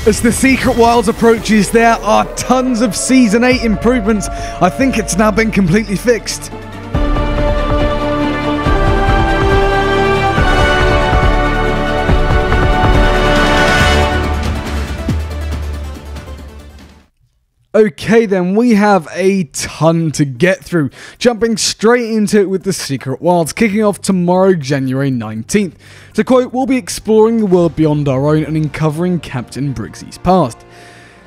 As the Secret Wilds approaches, there are tons of Season 8 improvements. I think it's now been completely fixed. Okay then, we have a ton to get through, jumping straight into it with the Secret Wilds, kicking off tomorrow, January 19th. To quote, we'll be exploring the world beyond our own and uncovering Captain Briggsy's past.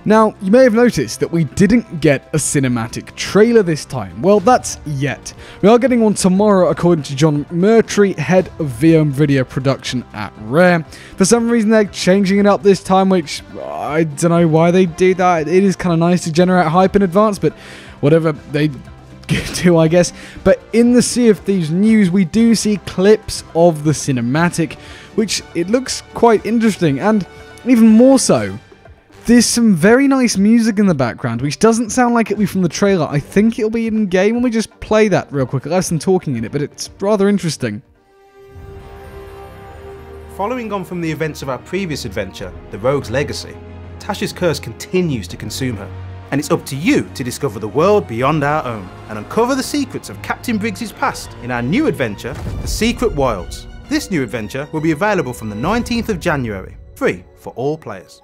Now, you may have noticed that we didn't get a cinematic trailer this time. Well, that's yet. We are getting one tomorrow, according to John McMurtry, head of VO and video production at Rare. For some reason, they're changing it up this time, which I don't know why they do that. It is kind of nice to generate hype in advance, but whatever they do, I guess. But in the Sea of Thieves news, we do see clips of the cinematic, which it looks quite interesting, and even more so, there's some very nice music in the background, which doesn't sound like it'll be from the trailer. I think it'll be in-game when we just play that real quick. Less than talking in it, but it's rather interesting. Following on from the events of our previous adventure, The Rogue's Legacy, Tasha's curse continues to consume her. And it's up to you to discover the world beyond our own and uncover the secrets of Captain Briggsy's past in our new adventure, The Secret Wilds. This new adventure will be available from the 19th of January, free for all players.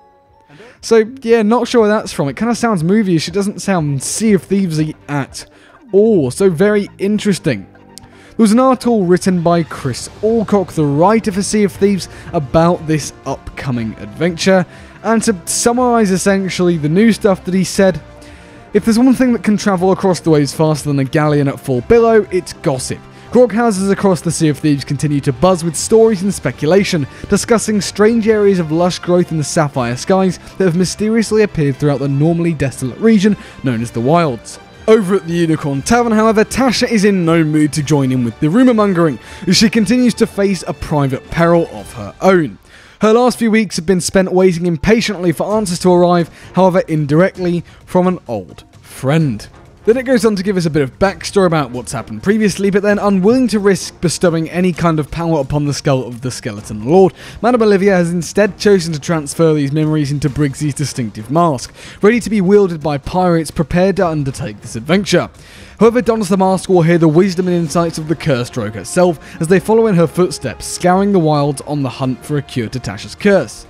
So, yeah, not sure where that's from. It kind of sounds movie-ish. It doesn't sound Sea of Thieves-y at all. So, very interesting. There was an article written by Chris Alcock, the writer for Sea of Thieves, about this upcoming adventure. And to summarise essentially the new stuff that he said, if there's one thing that can travel across the waves faster than a galleon at full billow, it's gossip. Grog houses across the Sea of Thieves continue to buzz with stories and speculation, discussing strange areas of lush growth in the sapphire skies that have mysteriously appeared throughout the normally desolate region known as the Wilds. Over at the Unicorn Tavern, however, Tasha is in no mood to join in with the rumour mongering, as she continues to face a private peril of her own. Her last few weeks have been spent waiting impatiently for answers to arrive, however indirectly, from an old friend. Then it goes on to give us a bit of backstory about what's happened previously, but then unwilling to risk bestowing any kind of power upon the skull of the Skeleton Lord, Madame Olivia has instead chosen to transfer these memories into Briggsy's distinctive mask, ready to be wielded by pirates prepared to undertake this adventure. Whoever dons the mask will hear the wisdom and insights of the Cursed Rogue herself as they follow in her footsteps, scouring the wilds on the hunt for a cure to Tasha's curse.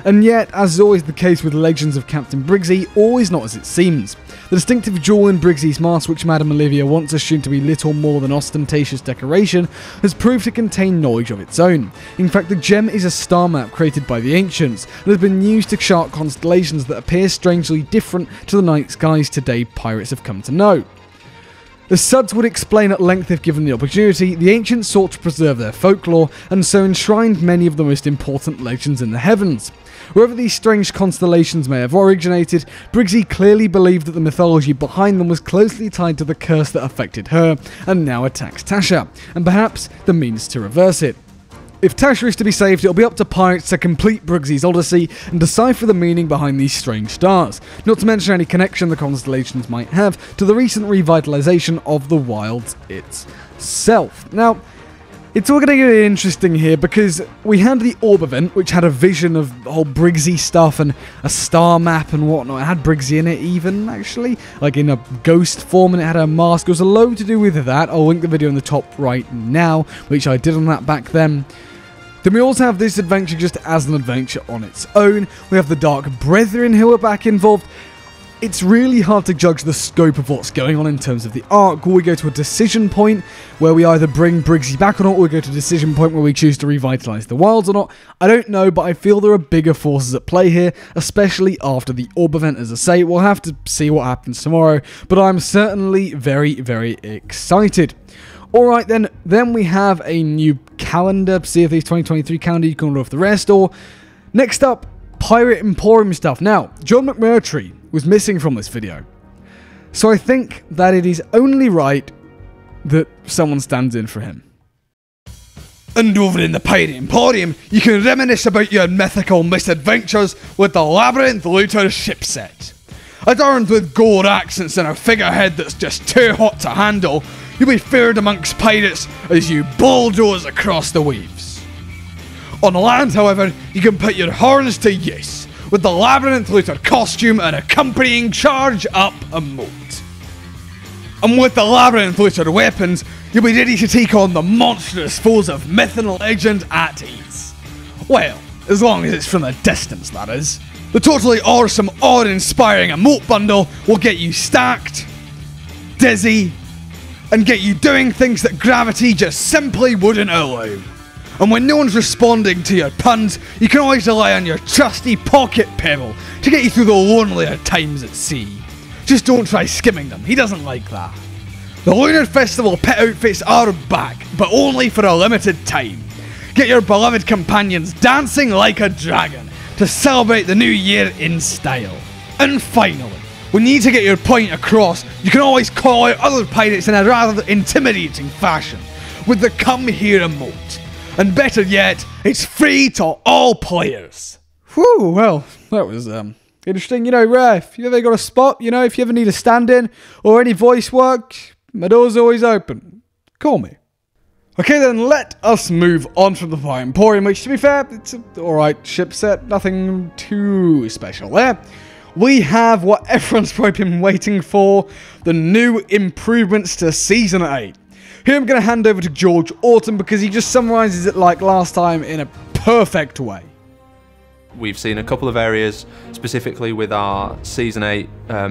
And yet, as is always the case with legends of Captain Briggsy, all is not as it seems. The distinctive jewel in Briggsy's mask, which Madame Olivia once assumed to be little more than ostentatious decoration, has proved to contain knowledge of its own. In fact, the gem is a star map created by the ancients, and has been used to chart constellations that appear strangely different to the night skies today pirates have come to know. The Suds would explain at length if given the opportunity, the ancients sought to preserve their folklore, and so enshrined many of the most important legends in the heavens. Wherever these strange constellations may have originated, Briggsy clearly believed that the mythology behind them was closely tied to the curse that affected her, and now attacks Tasha, and perhaps the means to reverse it. If Tasha is to be saved, it'll be up to pirates to complete Briggsy's odyssey and decipher the meaning behind these strange stars, not to mention any connection the constellations might have to the recent revitalization of the Wilds itself. Now, it's all going to get interesting here because we had the Orb event, which had a vision of the whole Briggsy stuff and a star map and whatnot. It had Briggsy in it even, actually, like in a ghost form, and it had a mask. It was a load to do with that. I'll link the video in the top right now, which I did on that back then. Then we also have this adventure just as an adventure on its own. We have the Dark Brethren who are back involved. It's really hard to judge the scope of what's going on in terms of the arc. Will we go to a decision point where we either bring Briggsy back or not, or we go to a decision point where we choose to revitalize the wilds or not? I don't know, but I feel there are bigger forces at play here, especially after the Orb event, as I say. We'll have to see what happens tomorrow, but I'm certainly very, very excited. Alright then we have a new calendar, Sea of Thieves 2023 calendar, you can order off the rest, or next up, Pirate Emporium stuff. Now, John McMurtry was missing from this video, so I think that it is only right that someone stands in for him. And over in the Pirate Emporium, you can reminisce about your mythical misadventures with the Labyrinth Looter ship set. Adorned with gold accents and a figurehead that's just too hot to handle, you'll be feared amongst pirates as you bulldoze across the waves. On land, however, you can put your horns to use, with the Labyrinth Looter costume and accompanying Charge Up emote. And with the Labyrinth Looter weapons, you'll be ready to take on the monstrous foes of myth and legend at ease. Well, as long as it's from a distance, that is. The totally awesome, awe-inspiring emote bundle will get you stacked, dizzy, and get you doing things that gravity just simply wouldn't allow. And when no one's responding to your puns, you can always rely on your trusty pocket pebble to get you through the lonelier times at sea. Just don't try skimming them, he doesn't like that. The Lunar Festival pet outfits are back, but only for a limited time. Get your beloved companions dancing like a dragon to celebrate the new year in style. And finally, when you need to get your point across, you can always call out other pirates in a rather intimidating fashion with the Come Here emote. And better yet, it's free to all players. Whew, well, that was interesting. You know, if you ever got a spot, you know, if you ever need a stand-in or any voice work, my door's always open. Call me. Okay then, let us move on from the Pirate Emporium, which to be fair, it's an alright ship set, nothing too special there. We have what everyone's probably been waiting for, the new improvements to Season 8. Here I'm going to hand over to George Autumn because he just summarises it like last time in a perfect way. We've seen a couple of areas, specifically with our Season 8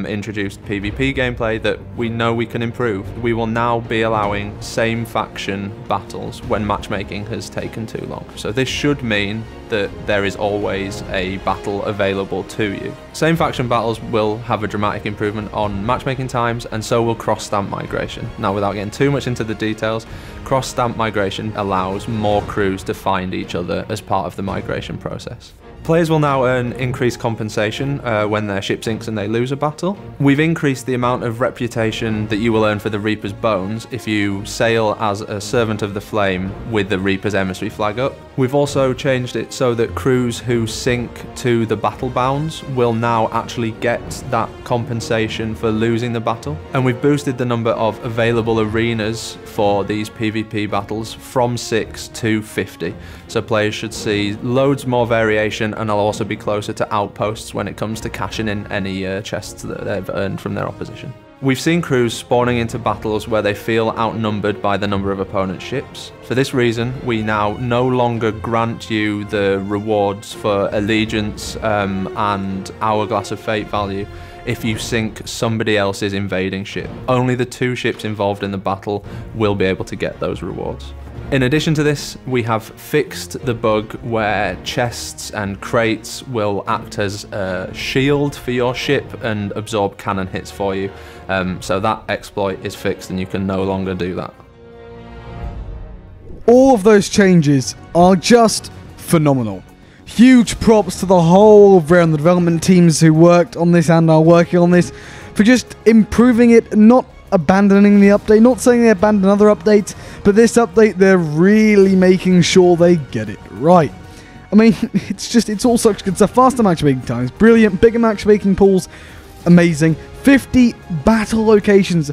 introduced PvP gameplay, that we know we can improve. We will now be allowing same faction battles when matchmaking has taken too long. So this should mean that there is always a battle available to you. Same faction battles will have a dramatic improvement on matchmaking times, and so will cross-stamp migration. Now, without getting too much into the details, cross-stamp migration allows more crews to find each other as part of the migration process. Players will now earn increased compensation when their ship sinks and they lose a battle. We've increased the amount of reputation that you will earn for the Reaper's Bones if you sail as a Servant of the Flame with the Reaper's Emissary flag up. We've also changed it so that crews who sink to the battle bounds will now actually get that compensation for losing the battle. And we've boosted the number of available arenas for these PvP battles from 6 to 50. So players should see loads more variation, and I'll also be closer to outposts when it comes to cashing in any chests that they've earned from their opposition. We've seen crews spawning into battles where they feel outnumbered by the number of opponent ships. For this reason, we now no longer grant you the rewards for allegiance and Hourglass of Fate value if you sink somebody else's invading ship. Only the 2 ships involved in the battle will be able to get those rewards. In addition to this, we have fixed the bug where chests and crates will act as a shield for your ship and absorb cannon hits for you. So that exploit is fixed and you can no longer do that. All of those changes are just phenomenal. Huge props to the whole of Realm, the development teams who worked on this and are working on this, for just improving it, not abandoning the update, not saying they abandon other updates, but this update they're really making sure they get it right. I mean, it's all such good stuff. Faster matchmaking times, brilliant. Bigger matchmaking pools, amazing. 50 battle locations.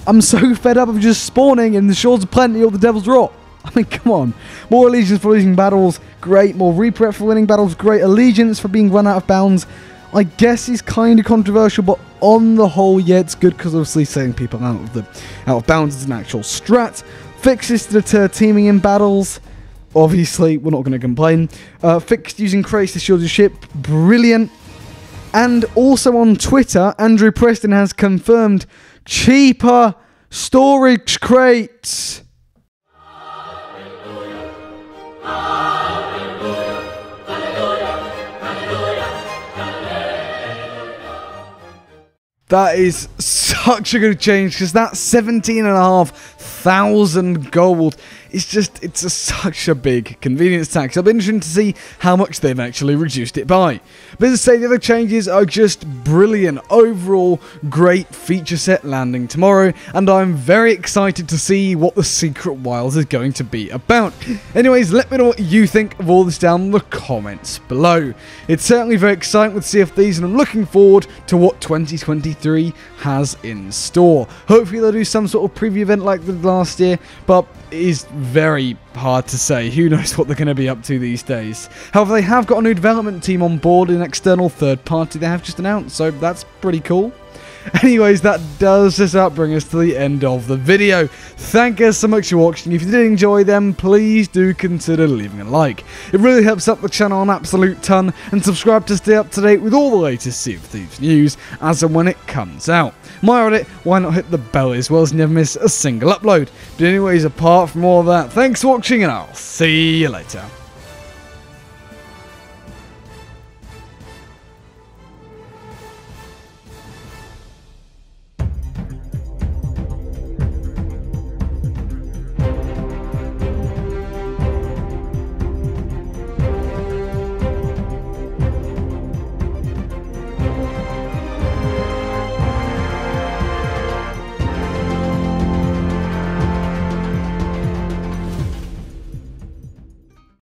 I'm so fed up of just spawning in the Shores of Plenty or the Devil's Rock. I mean, come on. More allegiance for losing battles, great. More repret for winning battles, great. Allegiance for being run out of bounds, I guess is kind of controversial, but on the whole, yeah, it's good because obviously setting people out of bounds is an actual strat. Fixes to deter teaming in battles, obviously we're not going to complain. Fixed using crates to shield your ship, brilliant. And also on Twitter, Andrew Preston has confirmed cheaper storage crates. That is such a good change, because that 17,500 gold is just, such a big convenience tax. I'll be interested to see how much they've actually reduced it by. But as I say, the other changes are just brilliant. Overall, great feature set landing tomorrow, and I'm very excited to see what the Secret Wilds is going to be about. Anyways, let me know what you think of all this down in the comments below. It's certainly very exciting with Sea of Thieves, and I'm looking forward to what 2023 has in store. Hopefully they'll do some sort of preview event like the last year, but it is very hard to say. Who knows what they're going to be up to these days. However, they have got a new development team on board, an external third party they have just announced, so that's pretty cool. Anyways, that does just about bring us to the end of the video. Thank you so much for watching. If you did enjoy them, please do consider leaving a like. It really helps out the channel an absolute ton, and subscribe to stay up to date with all the latest Sea of Thieves news as and when it comes out. While at it, why not hit the bell as well, so you never miss a single upload. But anyways, apart from all that, thanks for watching, and I'll see you later.